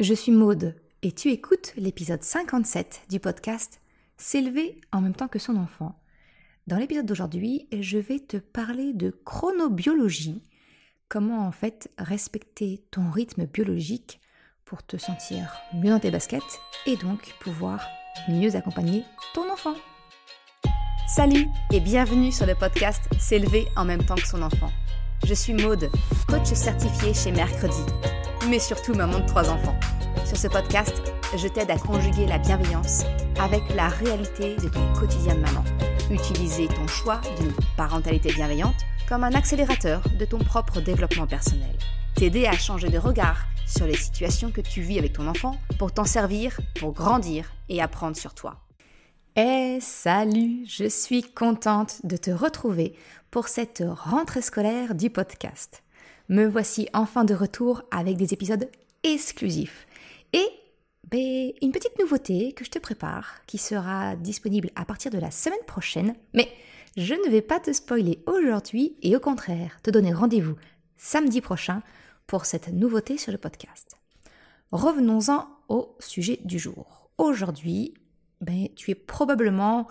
Je suis Maude et tu écoutes l'épisode 57 du podcast S'élever en même temps que son enfant. Dans l'épisode d'aujourd'hui, je vais te parler de chronobiologie, comment en fait respecter ton rythme biologique pour te sentir mieux dans tes baskets et donc pouvoir mieux accompagner ton enfant. Salut et bienvenue sur le podcast S'élever en même temps que son enfant. Je suis Maude, coach certifiée chez Mercredi, mais surtout maman de 3 enfants. Sur ce podcast, je t'aide à conjuguer la bienveillance avec la réalité de ton quotidien de maman. Utiliser ton choix d'une parentalité bienveillante comme un accélérateur de ton propre développement personnel. T'aider à changer de regard sur les situations que tu vis avec ton enfant pour t'en servir, pour grandir et apprendre sur toi. Salut, je suis contente de te retrouver pour cette rentrée scolaire du podcast. Me voici enfin de retour avec des épisodes exclusifs et une petite nouveauté que je te prépare qui sera disponible à partir de la semaine prochaine, mais je ne vais pas te spoiler aujourd'hui et au contraire te donner rendez-vous samedi prochain pour cette nouveauté sur le podcast. Revenons-en au sujet du jour. Aujourd'hui, tu es probablement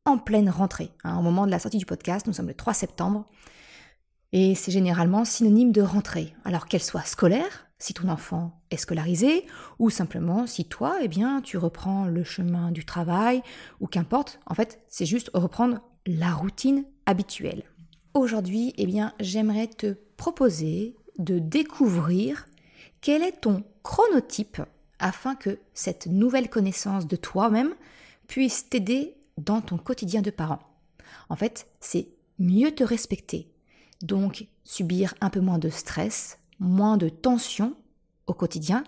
en pleine rentrée. Au moment de la sortie du podcast, nous sommes le 3 septembre et c'est généralement synonyme de rentrée. Alors qu'elle soit scolaire, si ton enfant est scolarisé, ou simplement si toi, tu reprends le chemin du travail, ou qu'importe, en fait, c'est juste reprendre la routine habituelle. Aujourd'hui, j'aimerais te proposer de découvrir quel est ton chronotype afin que cette nouvelle connaissance de toi-même puisse t'aider dans ton quotidien de parent. En fait, c'est mieux te respecter, donc subir un peu moins de stress, moins de tension au quotidien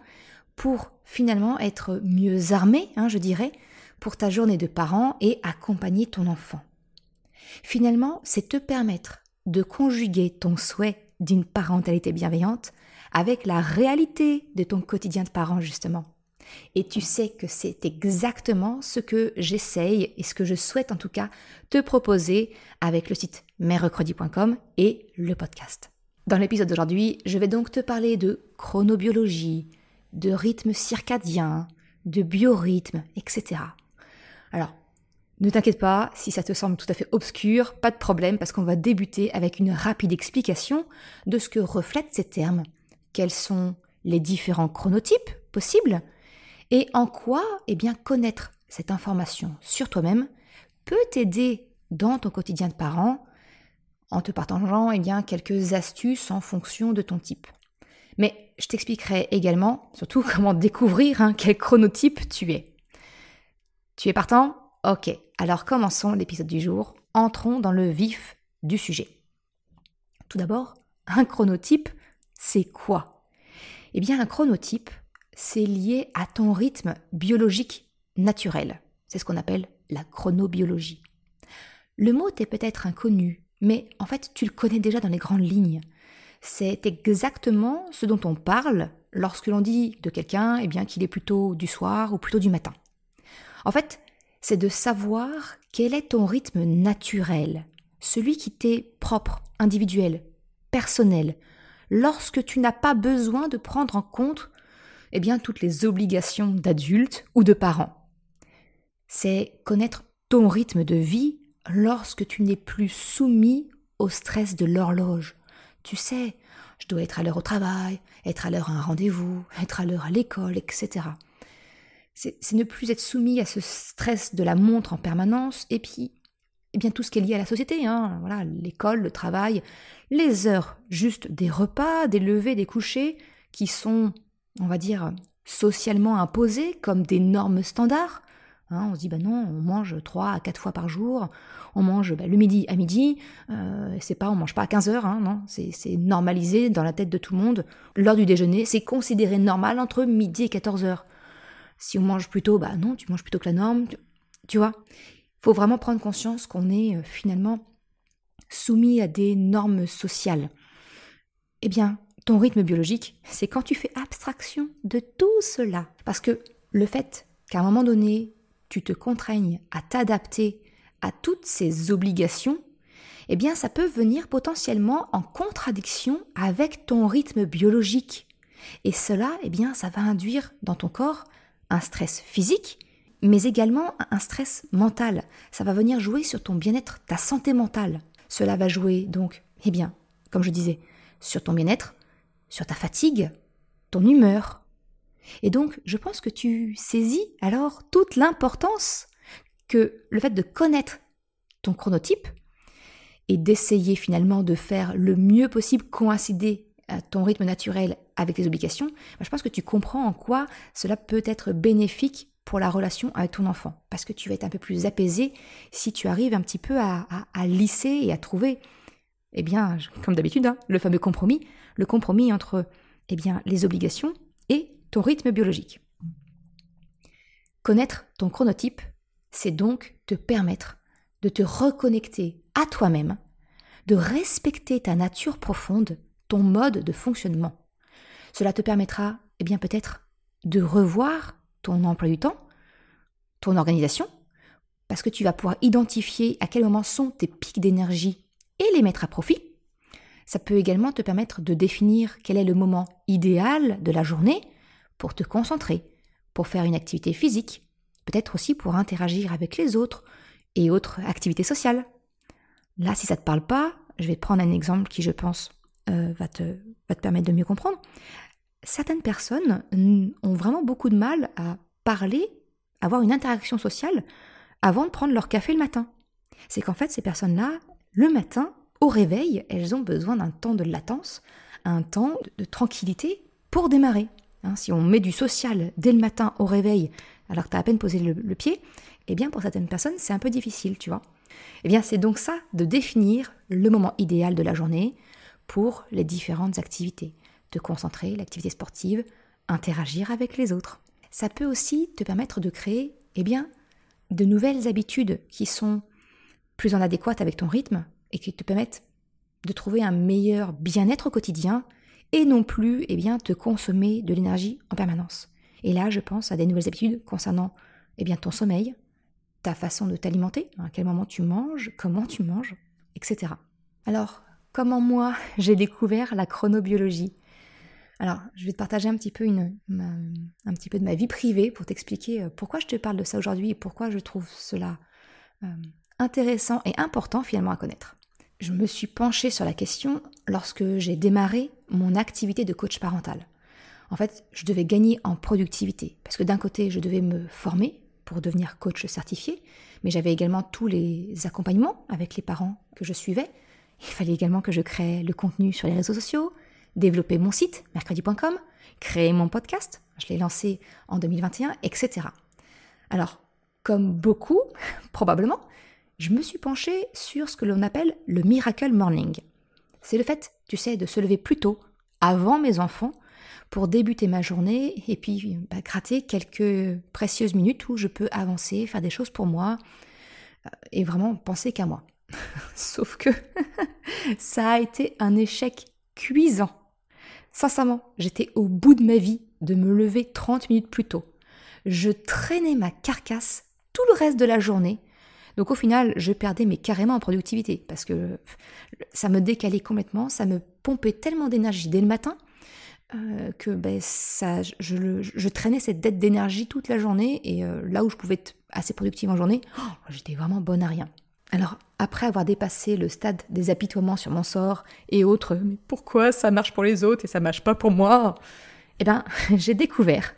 pour finalement être mieux armé, je dirais, pour ta journée de parent et accompagner ton enfant. Finalement, c'est te permettre de conjuguer ton souhait d'une parentalité bienveillante avec la réalité de ton quotidien de parent, justement. Et tu sais que c'est exactement ce que j'essaye et ce que je souhaite en tout cas te proposer avec le site mercredi.com et le podcast. Dans l'épisode d'aujourd'hui, je vais donc te parler de chronobiologie, de rythme circadien, de biorhythme, etc. Alors, ne t'inquiète pas, si ça te semble tout à fait obscur, pas de problème parce qu'on va débuter avec une rapide explication de ce que reflètent ces termes, quels sont les différents chronotypes possibles et en quoi connaître cette information sur toi-même peut t'aider dans ton quotidien de parent en te partageant quelques astuces en fonction de ton type. Mais je t'expliquerai également, surtout comment découvrir quel chronotype tu es. Tu es partant ? Ok, alors commençons l'épisode du jour. Entrons dans le vif du sujet. Tout d'abord, un chronotype, c'est quoi ? Un chronotype, c'est lié à ton rythme biologique naturel. C'est ce qu'on appelle la chronobiologie. Le mot t'est peut-être inconnu, mais en fait, tu le connais déjà dans les grandes lignes. C'est exactement ce dont on parle lorsque l'on dit de quelqu'un qu'il est plutôt du soir ou plutôt du matin. En fait, c'est de savoir quel est ton rythme naturel, celui qui t'est propre, individuel, personnel, lorsque tu n'as pas besoin de prendre en compte toutes les obligations d'adultes ou de parents. C'est connaître ton rythme de vie lorsque tu n'es plus soumis au stress de l'horloge. Tu sais, je dois être à l'heure au travail, être à l'heure à un rendez-vous, être à l'heure à l'école, etc. C'est ne plus être soumis à ce stress de la montre en permanence et puis tout ce qui est lié à la société, l'école, le travail, les heures juste des repas, des levers, des couchers qui sont, on va dire, socialement imposées comme des normes standards. On se dit, non, on mange 3 à 4 fois par jour, on mange le midi à midi, on mange pas à 15 heures, non, c'est normalisé dans la tête de tout le monde. L'heure du déjeuner, c'est considéré normal entre midi et 14 heures. Si on mange plus tôt, non, tu manges plutôt que la norme, tu vois. Il faut vraiment prendre conscience qu'on est finalement soumis à des normes sociales. Ton rythme biologique, c'est quand tu fais abstraction de tout cela. Parce que le fait qu'à un moment donné, tu te contraignes à t'adapter à toutes ces obligations, ça peut venir potentiellement en contradiction avec ton rythme biologique. Et cela, ça va induire dans ton corps un stress physique, mais également un stress mental. Ça va venir jouer sur ton bien-être, ta santé mentale. Cela va jouer donc, comme je disais, sur ton bien-être, sur ta fatigue, ton humeur. Et donc, je pense que tu saisis alors toute l'importance que le fait de connaître ton chronotype et d'essayer finalement de faire le mieux possible coïncider ton rythme naturel avec tes obligations, je pense que tu comprends en quoi cela peut être bénéfique pour la relation avec ton enfant. Parce que tu vas être un peu plus apaisé si tu arrives un petit peu à lisser et à trouver, comme d'habitude, le fameux compromis, le compromis entre les obligations et ton rythme biologique. Connaître ton chronotype, c'est donc te permettre de te reconnecter à toi-même, de respecter ta nature profonde, ton mode de fonctionnement. Cela te permettra, peut-être, de revoir ton emploi du temps, ton organisation, parce que tu vas pouvoir identifier à quel moment sont tes pics d'énergie et les mettre à profit. Ça peut également te permettre de définir quel est le moment idéal de la journée pour te concentrer, pour faire une activité physique, peut-être aussi pour interagir avec les autres et autres activités sociales. Là, si ça ne te parle pas, je vais te prendre un exemple qui, je pense, va te permettre de mieux comprendre. Certaines personnes ont vraiment beaucoup de mal à parler, avoir une interaction sociale avant de prendre leur café le matin. C'est qu'en fait, ces personnes-là, le matin, au réveil, elles ont besoin d'un temps de latence, un temps de tranquillité pour démarrer. Si on met du social dès le matin au réveil, alors que tu as à peine posé le pied, pour certaines personnes, c'est un peu difficile, tu vois. C'est donc ça, de définir le moment idéal de la journée pour les différentes activités. Te concentrer, l'activité sportive, interagir avec les autres. Ça peut aussi te permettre de créer, de nouvelles habitudes qui sont plus en adéquate avec ton rythme et qui te permettent de trouver un meilleur bien-être au quotidien et non plus, te consommer de l'énergie en permanence. Et là, je pense à des nouvelles habitudes concernant, ton sommeil, ta façon de t'alimenter, à quel moment tu manges, comment tu manges, etc. Alors, comment moi, j'ai découvert la chronobiologie ? Alors, je vais te partager un petit peu de ma vie privée pour t'expliquer pourquoi je te parle de ça aujourd'hui et pourquoi je trouve cela intéressant et important finalement à connaître. Je me suis penchée sur la question lorsque j'ai démarré mon activité de coach parental. En fait, je devais gagner en productivité parce que d'un côté, je devais me former pour devenir coach certifié, mais j'avais également tous les accompagnements avec les parents que je suivais. Il fallait également que je crée le contenu sur les réseaux sociaux, développer mon site, mercredi.com, créer mon podcast, je l'ai lancé en 2021, etc. Alors, comme beaucoup, probablement, je me suis penchée sur ce que l'on appelle le Miracle Morning. C'est le fait, de se lever plus tôt, avant mes enfants, pour débuter ma journée et puis gratter quelques précieuses minutes où je peux avancer, faire des choses pour moi et vraiment penser qu'à moi. Sauf que ça a été un échec cuisant. Sincèrement, j'étais au bout de ma vie de me lever 30 minutes plus tôt. Je traînais ma carcasse tout le reste de la journée. Donc au final, je perdais carrément en productivité parce que ça me décalait complètement, ça me pompait tellement d'énergie dès le matin que je traînais cette dette d'énergie toute la journée et là où je pouvais être assez productive en journée, j'étais vraiment bonne à rien. Alors, après avoir dépassé le stade des apitoiements sur mon sort et autres, mais pourquoi ça marche pour les autres et ça marche pas pour moi ? J'ai découvert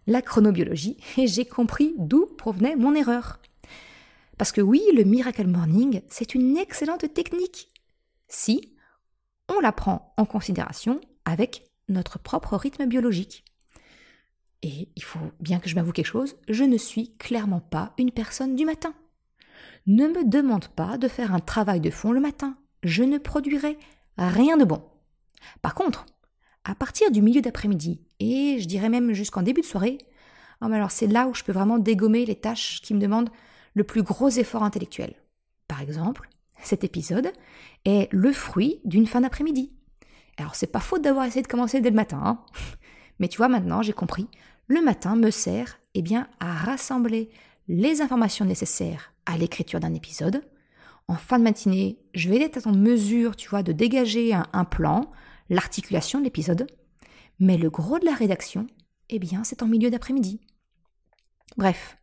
la chronobiologie et j'ai compris d'où provenait mon erreur. Parce que oui, le Miracle Morning, c'est une excellente technique si on la prend en considération avec notre propre rythme biologique. Et il faut bien que je m'avoue quelque chose, je ne suis clairement pas une personne du matin. Ne me demande pas de faire un travail de fond le matin. Je ne produirai rien de bon. Par contre, à partir du milieu d'après-midi, et je dirais même jusqu'en début de soirée, alors c'est là où je peux vraiment dégommer les tâches qui me demandent le plus gros effort intellectuel. Par exemple, cet épisode est le fruit d'une fin d'après-midi. Alors c'est pas faute d'avoir essayé de commencer dès le matin, mais tu vois maintenant j'ai compris, le matin me sert à rassembler les informations nécessaires à l'écriture d'un épisode. En fin de matinée, je vais être en mesure, de dégager un plan, l'articulation de l'épisode. Mais le gros de la rédaction, eh bien, c'est en milieu d'après-midi. Bref,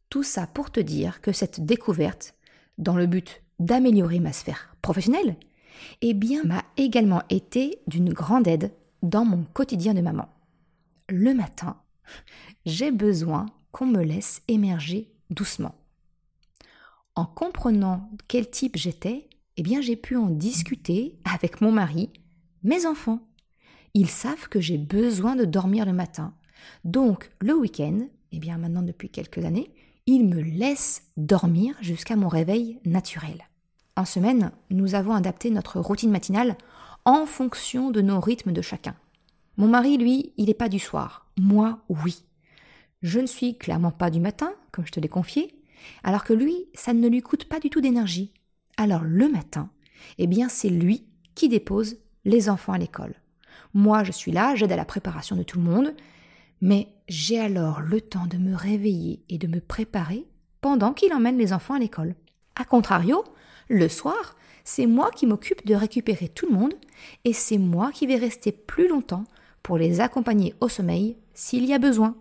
tout ça pour te dire que cette découverte, dans le but d'améliorer ma sphère professionnelle, eh bien, m'a également été d'une grande aide dans mon quotidien de maman. Le matin, j'ai besoin qu'on me laisse émerger doucement. En comprenant quel type j'étais, eh bien, j'ai pu en discuter avec mon mari, mes enfants. Ils savent que j'ai besoin de dormir le matin. Donc, le week-end, eh bien, maintenant depuis quelques années, ils me laissent dormir jusqu'à mon réveil naturel. En semaine, nous avons adapté notre routine matinale en fonction de nos rythmes de chacun. Mon mari, lui, il n'est pas du soir. Moi, oui. Je ne suis clairement pas du matin, comme je te l'ai confié, alors que lui, ça ne lui coûte pas du tout d'énergie. Alors le matin, eh bien, c'est lui qui dépose les enfants à l'école. Moi, je suis là, j'aide à la préparation de tout le monde, mais j'ai alors le temps de me réveiller et de me préparer pendant qu'il emmène les enfants à l'école. A contrario, le soir, c'est moi qui m'occupe de récupérer tout le monde et c'est moi qui vais rester plus longtemps pour les accompagner au sommeil s'il y a besoin.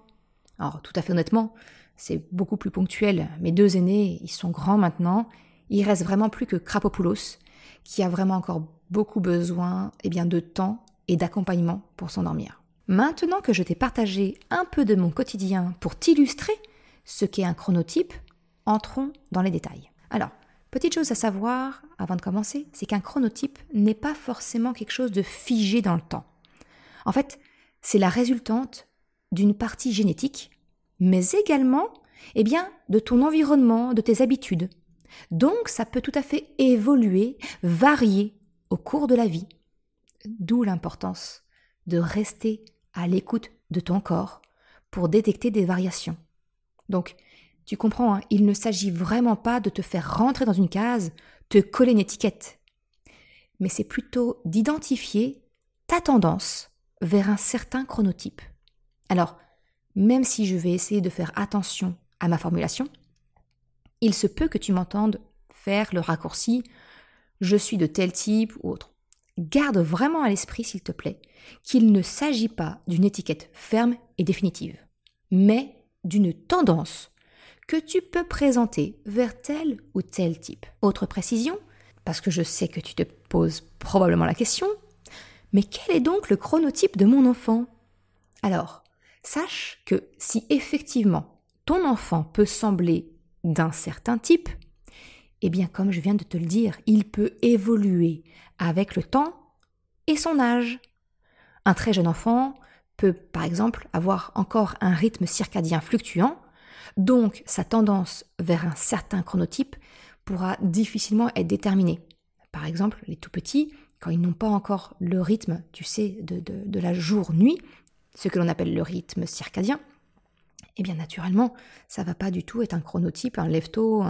Alors, tout à fait honnêtement, c'est beaucoup plus ponctuel. Mes deux aînés, ils sont grands maintenant. Il reste vraiment plus que Krapopoulos, qui a vraiment encore beaucoup besoin de temps et d'accompagnement pour s'endormir. Maintenant que je t'ai partagé un peu de mon quotidien pour t'illustrer ce qu'est un chronotype, entrons dans les détails. Alors, petite chose à savoir avant de commencer, c'est qu'un chronotype n'est pas forcément quelque chose de figé dans le temps. En fait, c'est la résultante d'une partie génétique, mais également de ton environnement, de tes habitudes. Donc, ça peut tout à fait évoluer, varier au cours de la vie. D'où l'importance de rester à l'écoute de ton corps pour détecter des variations. Donc, tu comprends, il ne s'agit vraiment pas de te faire rentrer dans une case, te coller une étiquette. Mais c'est plutôt d'identifier ta tendance vers un certain chronotype. Alors, même si je vais essayer de faire attention à ma formulation, il se peut que tu m'entendes faire le raccourci « je suis de tel type » ou autre. Garde vraiment à l'esprit, s'il te plaît, qu'il ne s'agit pas d'une étiquette ferme et définitive, mais d'une tendance que tu peux présenter vers tel ou tel type. Autre précision, parce que je sais que tu te poses probablement la question, mais quel est donc le chronotype de mon enfant ? Alors, sache que si effectivement ton enfant peut sembler d'un certain type, eh bien comme je viens de te le dire, il peut évoluer avec le temps et son âge. Un très jeune enfant peut par exemple avoir encore un rythme circadien fluctuant, donc sa tendance vers un certain chronotype pourra difficilement être déterminée. Par exemple, les tout petits, quand ils n'ont pas encore le rythme, tu sais, de la jour-nuit, ce que l'on appelle le rythme circadien, eh bien naturellement, ça ne va pas du tout être un chronotype, un lève-tôt,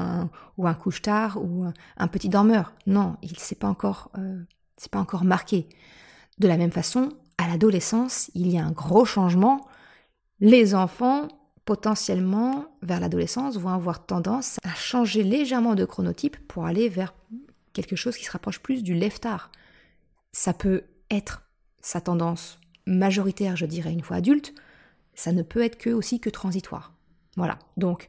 ou un couche-tard, ou un petit dormeur. Non, c'est pas encore marqué. De la même façon, à l'adolescence, il y a un gros changement. Les enfants, potentiellement, vers l'adolescence, vont avoir tendance à changer légèrement de chronotype pour aller vers quelque chose qui se rapproche plus du lève-tard. Ça peut être sa tendance majoritaire, je dirais, une fois adulte. Ça ne peut être aussi que transitoire. Voilà, donc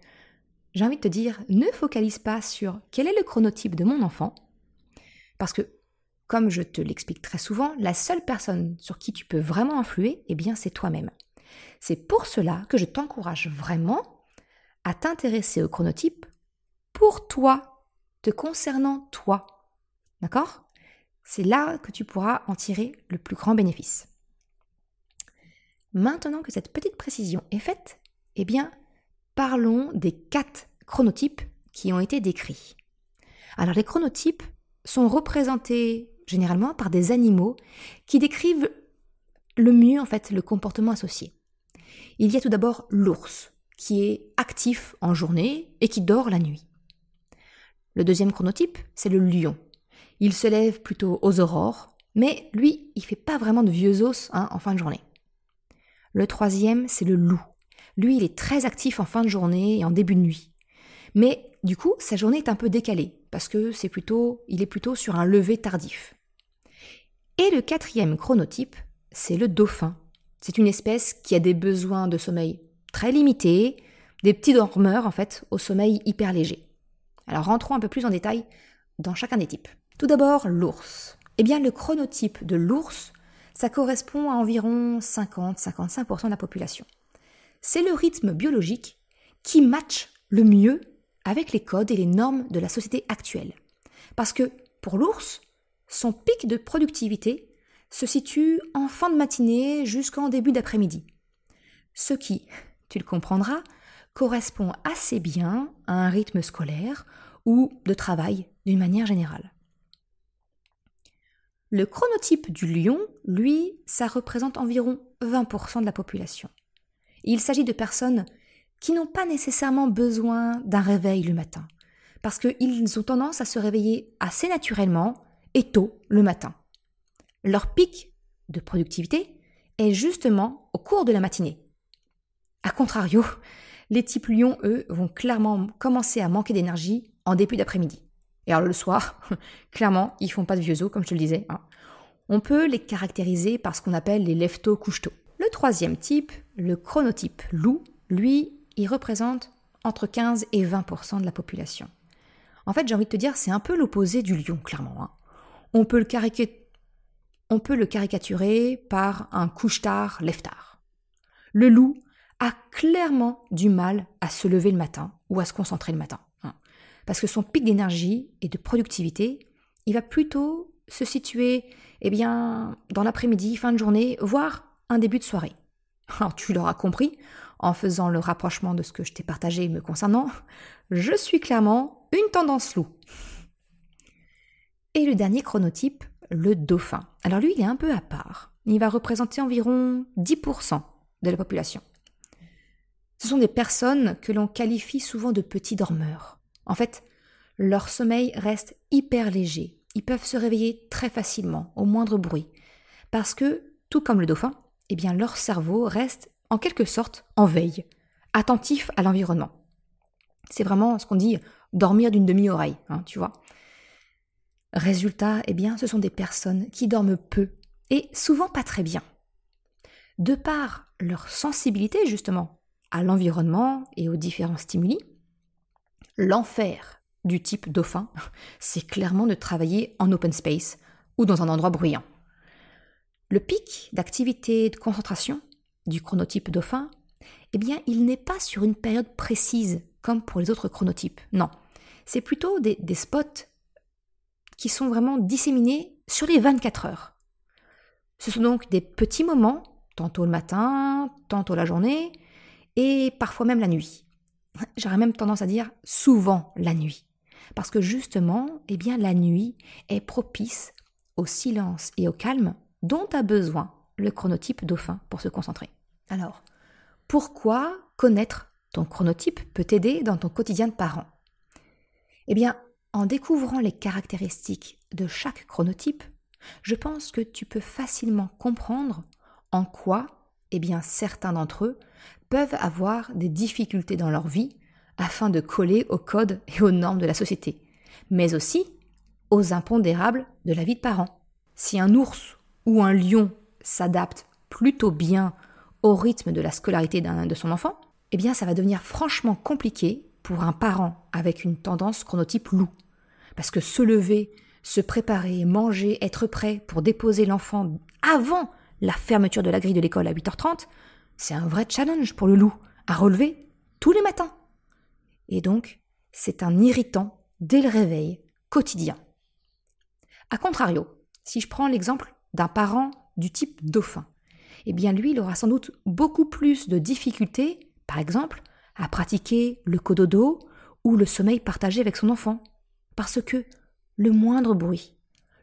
j'ai envie de te dire, ne focalise pas sur quel est le chronotype de mon enfant, parce que, comme je te l'explique très souvent, la seule personne sur qui tu peux vraiment influer, eh bien c'est toi-même. C'est pour cela que je t'encourage vraiment à t'intéresser au chronotype pour toi, te concernant toi. D'accord ? C'est là que tu pourras en tirer le plus grand bénéfice. Maintenant que cette petite précision est faite, eh bien, parlons des 4 chronotypes qui ont été décrits. Alors, les chronotypes sont représentés généralement par des animaux qui décrivent le mieux, en fait, le comportement associé. Il y a tout d'abord l'ours, qui est actif en journée et qui dort la nuit. Le deuxième chronotype, c'est le lion. Il se lève plutôt aux aurores, mais lui, il ne fait pas vraiment de vieux os en fin de journée. Le troisième, c'est le loup. Lui, il est très actif en fin de journée et en début de nuit. Mais du coup, sa journée est un peu décalée, parce que il est plutôt sur un lever tardif. Et le quatrième chronotype, c'est le dauphin. C'est une espèce qui a des besoins de sommeil très limités, des petits dormeurs en fait, au sommeil hyper léger. Alors rentrons un peu plus en détail dans chacun des types. Tout d'abord, l'ours. Eh bien, le chronotype de l'ours, ça correspond à environ 50-55% de la population. C'est le rythme biologique qui matche le mieux avec les codes et les normes de la société actuelle. Parce que, pour l'ours, son pic de productivité se situe en fin de matinée jusqu'en début d'après-midi. Ce qui, tu le comprendras, correspond assez bien à un rythme scolaire ou de travail d'une manière générale. Le chronotype du lion, lui, ça représente environ 20% de la population. Il s'agit de personnes qui n'ont pas nécessairement besoin d'un réveil le matin, parce qu'ils ont tendance à se réveiller assez naturellement et tôt le matin. Leur pic de productivité est justement au cours de la matinée. A contrario, les types lions, eux, vont clairement commencer à manquer d'énergie en début d'après-midi. Et alors le soir, clairement, ils font pas de vieux os, comme je te le disais. On peut les caractériser par ce qu'on appelle les lève-tôt, couche-tôt. Le troisième type, le chronotype loup, lui, il représente entre 15 et 20% de la population. En fait, j'ai envie de te dire, c'est un peu l'opposé du lion, clairement. On peut le caricaturer par un couche-tard, lève-tard. Le loup a clairement du mal à se lever le matin ou à se concentrer le matin. Parce que son pic d'énergie et de productivité, il va plutôt se situer dans l'après-midi, fin de journée, voire un début de soirée. Alors tu l'auras compris, en faisant le rapprochement de ce que je t'ai partagé me concernant, je suis clairement une tendance loup. Et le dernier chronotype, le dauphin. Alors lui, il est un peu à part. Il va représenter environ 10% de la population. Ce sont des personnes que l'on qualifie souvent de petits dormeurs. En fait, leur sommeil reste hyper léger. Ils peuvent se réveiller très facilement, au moindre bruit. Parce que, tout comme le dauphin, leur cerveau reste en quelque sorte en veille, attentif à l'environnement. C'est vraiment ce qu'on dit dormir d'une demi-oreille, tu vois. Résultat, ce sont des personnes qui dorment peu et souvent pas très bien. De par leur sensibilité justement à l'environnement et aux différents stimuli, l'enfer du type dauphin, c'est clairement de travailler en open space ou dans un endroit bruyant. Le pic d'activité et de concentration du chronotype dauphin, il n'est pas sur une période précise comme pour les autres chronotypes. Non, c'est plutôt des spots qui sont vraiment disséminés sur les 24 heures. Ce sont donc des petits moments, tantôt le matin, tantôt la journée, et parfois même la nuit. J'aurais même tendance à dire souvent la nuit. Parce que justement, la nuit est propice au silence et au calme dont a besoin le chronotype dauphin pour se concentrer. Alors, pourquoi connaître ton chronotype peut t'aider dans ton quotidien de parent ? En découvrant les caractéristiques de chaque chronotype, je pense que tu peux facilement comprendre en quoi certains d'entre eux peuvent avoir des difficultés dans leur vie afin de coller aux codes et aux normes de la société, mais aussi aux impondérables de la vie de parent. Si un ours ou un lion s'adapte plutôt bien au rythme de la scolarité de son enfant, ça va devenir franchement compliqué pour un parent avec une tendance chronotype loup. Parce que se lever, se préparer, manger, être prêt pour déposer l'enfant avant la fermeture de la grille de l'école à 8h30, c'est un vrai challenge pour le loup à relever tous les matins. Et donc, c'est un irritant dès le réveil quotidien. A contrario, si je prends l'exemple d'un parent du type dauphin, lui, il aura sans doute beaucoup plus de difficultés, par exemple, à pratiquer le cododo ou le sommeil partagé avec son enfant. Parce que le moindre bruit,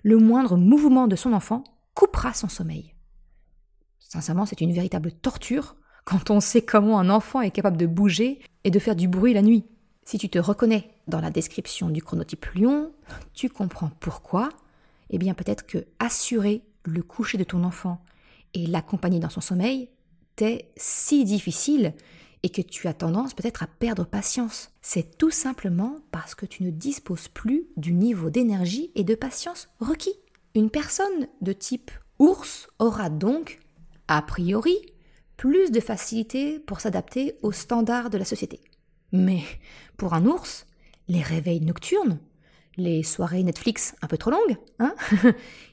le moindre mouvement de son enfant coupera son sommeil. Sincèrement, c'est une véritable torture quand on sait comment un enfant est capable de bouger et de faire du bruit la nuit. Si tu te reconnais dans la description du chronotype lion, tu comprends pourquoi. Peut-être que assurer le coucher de ton enfant et l'accompagner dans son sommeil t'est si difficile et que tu as tendance peut-être à perdre patience. C'est tout simplement parce que tu ne disposes plus du niveau d'énergie et de patience requis. Une personne de type ours aura donc, a priori, plus de facilité pour s'adapter aux standards de la société. Mais pour un ours, les réveils nocturnes, les soirées Netflix un peu trop longues,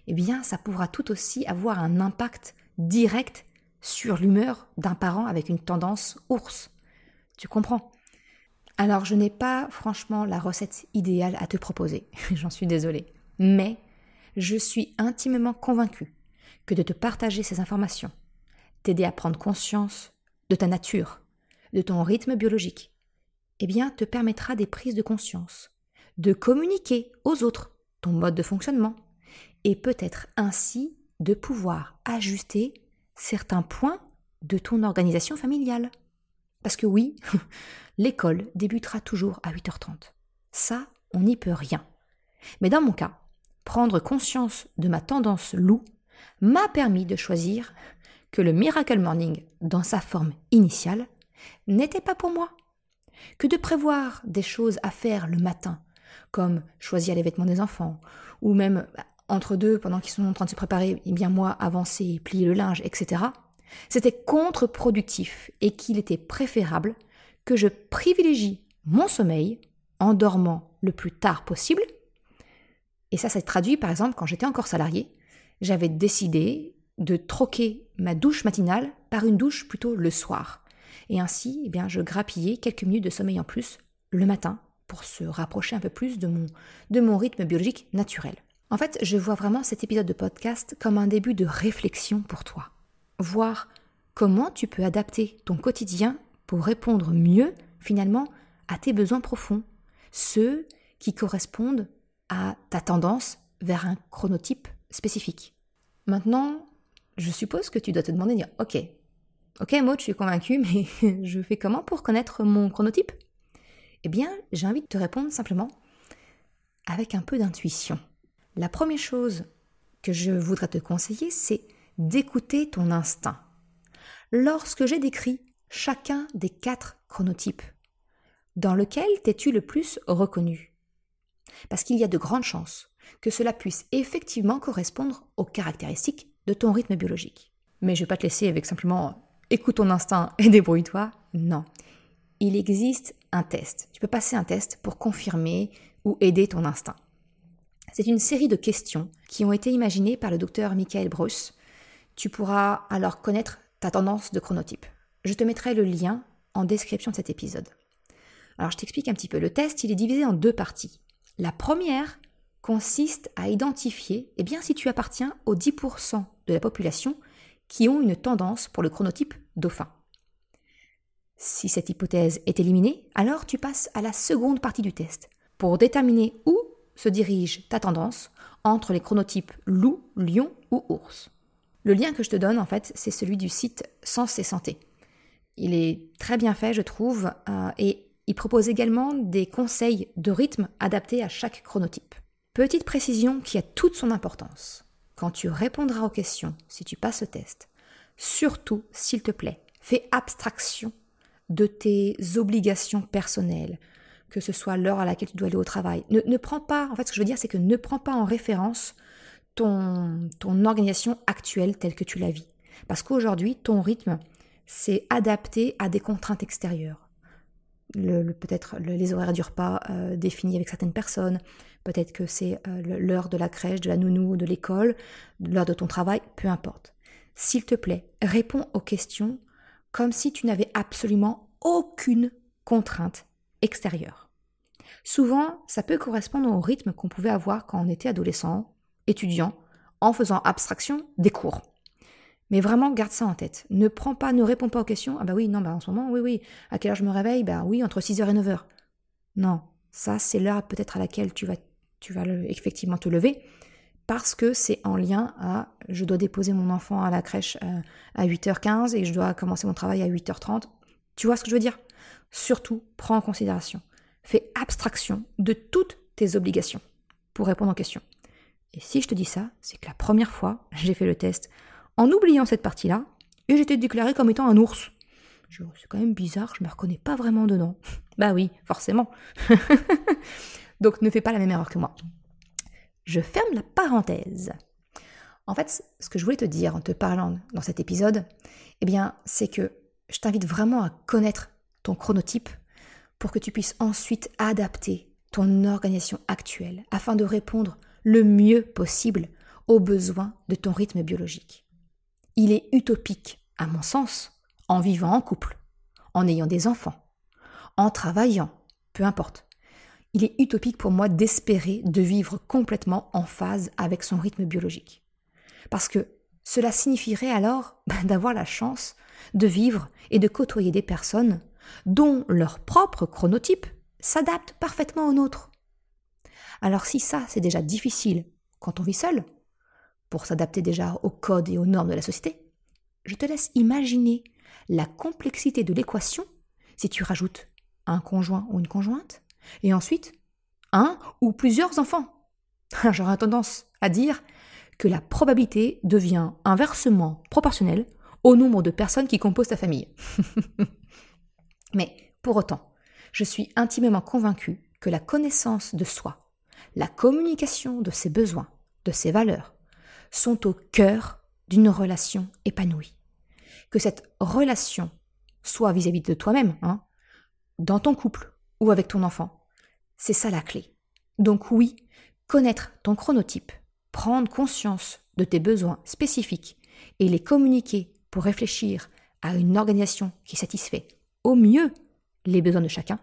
eh bien ça pourra tout aussi avoir un impact direct sur l'humeur d'un parent avec une tendance ours. Tu comprends ? Alors je n'ai pas franchement la recette idéale à te proposer, j'en suis désolée. Mais je suis intimement convaincue que de te partager ces informations, t'aider à prendre conscience de ta nature, de ton rythme biologique, eh bien te permettra des prises de conscience, de communiquer aux autres ton mode de fonctionnement et peut-être ainsi de pouvoir ajuster certains points de ton organisation familiale. Parce que oui, l'école débutera toujours à 8h30. Ça, on n'y peut rien. Mais dans mon cas, prendre conscience de ma tendance loup m'a permis de choisir que le Miracle Morning, dans sa forme initiale, n'était pas pour moi. Que de prévoir des choses à faire le matin, comme choisir les vêtements des enfants, ou même entre deux, pendant qu'ils sont en train de se préparer, eh bien moi, avancer, plier le linge, etc., c'était contre-productif et qu'il était préférable que je privilégie mon sommeil en dormant le plus tard possible. Et ça s'est traduit, par exemple, quand j'étais encore salariée, j'avais décidé de troquer ma douche matinale par une douche plutôt le soir. Et ainsi, eh bien, je grappillais quelques minutes de sommeil en plus le matin pour se rapprocher un peu plus de mon rythme biologique naturel. En fait, je vois vraiment cet épisode de podcast comme un début de réflexion pour toi. Voir comment tu peux adapter ton quotidien pour répondre mieux, finalement, à tes besoins profonds, ceux qui correspondent à ta tendance vers un chronotype spécifique. Maintenant, je suppose que tu dois te demander, dire, ok Maud, je suis convaincue, mais je fais comment pour connaître mon chronotype ? Eh bien, j'ai envie de te répondre simplement avec un peu d'intuition. La première chose que je voudrais te conseiller, c'est d'écouter ton instinct. Lorsque j'ai décrit chacun des 4 chronotypes, dans lequel t'es-tu le plus reconnu ? Parce qu'il y a de grandes chances que cela puisse effectivement correspondre aux caractéristiques de ton rythme biologique. Mais je ne vais pas te laisser avec simplement « écoute ton instinct et débrouille-toi ». Non, il existe un test. Tu peux passer un test pour confirmer ou aider ton instinct. C'est une série de questions qui ont été imaginées par le docteur Michael Breus. Tu pourras alors connaître ta tendance de chronotype. Je te mettrai le lien en description de cet épisode. Alors je t'explique un petit peu. Le test, il est divisé en 2 parties. La première consiste à identifier si tu appartiens aux 10% de la population qui ont une tendance pour le chronotype dauphin. Si cette hypothèse est éliminée, alors tu passes à la seconde partie du test pour déterminer où se dirige ta tendance entre les chronotypes loup, lion ou ours. Le lien que je te donne, en fait, c'est celui du site Sens et Santé. Il est très bien fait, je trouve, et il propose également des conseils de rythme adaptés à chaque chronotype. Petite précision qui a toute son importance. Quand tu répondras aux questions, si tu passes le test, surtout, s'il te plaît, fais abstraction de tes obligations personnelles, que ce soit l'heure à laquelle tu dois aller au travail. Ne prends pas, en fait, ce que je veux dire, c'est que ne prends pas en référence ton organisation actuelle telle que tu la vis. Parce qu'aujourd'hui, ton rythme, c'est adapté à des contraintes extérieures. Peut-être les horaires du repas définis avec certaines personnes, peut-être que c'est l'heure de la crèche, de la nounou, de l'école, l'heure de ton travail, peu importe. S'il te plaît, réponds aux questions comme si tu n'avais absolument aucune contrainte extérieure. Souvent, ça peut correspondre au rythme qu'on pouvait avoir quand on était adolescent, étudiant, en faisant abstraction des cours. Mais vraiment, garde ça en tête. Ne réponds pas aux questions. Ah bah oui, non, en ce moment, oui. À quelle heure je me réveille ? Bah oui, entre 6h et 9h. Non, ça, c'est l'heure peut-être à laquelle tu vas effectivement te lever, parce que c'est en lien à « je dois déposer mon enfant à la crèche à 8h15 et je dois commencer mon travail à 8h30 ». Tu vois ce que je veux dire ? Surtout, prends en considération. Fais abstraction de toutes tes obligations pour répondre aux questions. Et si je te dis ça, c'est que la première fois, j'ai fait le test en oubliant cette partie-là, et j'étais déclarée comme étant un ours. C'est quand même bizarre, je me reconnais pas vraiment dedans. Bah oui, forcément. Donc ne fais pas la même erreur que moi. Je ferme la parenthèse. En fait, ce que je voulais te dire en te parlant dans cet épisode, c'est que je t'invite vraiment à connaître ton chronotype pour que tu puisses ensuite adapter ton organisation actuelle afin de répondre le mieux possible aux besoins de ton rythme biologique. Il est utopique, à mon sens, en vivant en couple, en ayant des enfants, en travaillant, peu importe. Il est utopique pour moi d'espérer de vivre complètement en phase avec son rythme biologique. Parce que cela signifierait alors d'avoir la chance de vivre et de côtoyer des personnes dont leur propre chronotype s'adapte parfaitement au nôtre. Alors si ça, c'est déjà difficile quand on vit seul, pour s'adapter déjà aux codes et aux normes de la société, je te laisse imaginer la complexité de l'équation si tu rajoutes un conjoint ou une conjointe, et ensuite un ou plusieurs enfants. J'aurais tendance à dire que la probabilité devient inversement proportionnelle au nombre de personnes qui composent ta famille. Mais pour autant, je suis intimement convaincue que la connaissance de soi, la communication de ses besoins, de ses valeurs, sont au cœur d'une relation épanouie. Que cette relation soit vis-à-vis de toi-même, dans ton couple ou avec ton enfant, c'est ça la clé. Donc oui, connaître ton chronotype, prendre conscience de tes besoins spécifiques et les communiquer pour réfléchir à une organisation qui satisfait au mieux les besoins de chacun,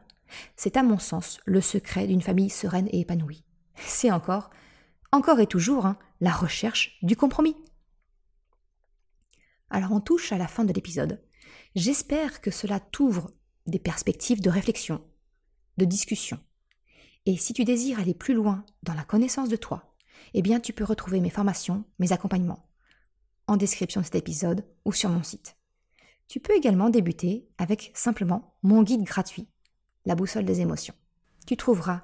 c'est à mon sens le secret d'une famille sereine et épanouie. C'est encore et toujours, la recherche du compromis. Alors on touche à la fin de l'épisode. J'espère que cela t'ouvre des perspectives de réflexion, de discussion. Et si tu désires aller plus loin dans la connaissance de toi, tu peux retrouver mes formations, mes accompagnements, en description de cet épisode ou sur mon site. Tu peux également débuter avec simplement mon guide gratuit, la boussole des émotions. Tu trouveras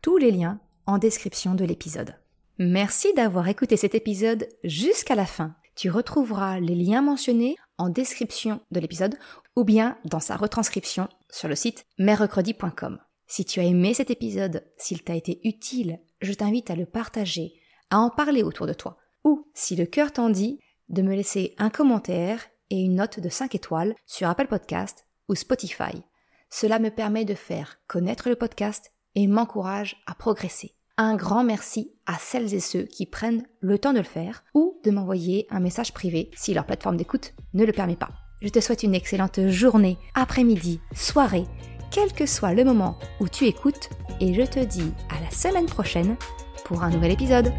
tous les liens en description de l'épisode. Merci d'avoir écouté cet épisode jusqu'à la fin. Tu retrouveras les liens mentionnés en description de l'épisode ou bien dans sa retranscription sur le site merrecredi.com. Si tu as aimé cet épisode, s'il t'a été utile, je t'invite à le partager, à en parler autour de toi. Ou, si le cœur t'en dit, de me laisser un commentaire et une note de 5 étoiles sur Apple Podcast ou Spotify. Cela me permet de faire connaître le podcast et m'encourage à progresser. Un grand merci à celles et ceux qui prennent le temps de le faire ou de m'envoyer un message privé si leur plateforme d'écoute ne le permet pas. Je te souhaite une excellente journée, après-midi, soirée, quel que soit le moment où tu écoutes et je te dis à la semaine prochaine pour un nouvel épisode.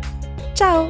Ciao!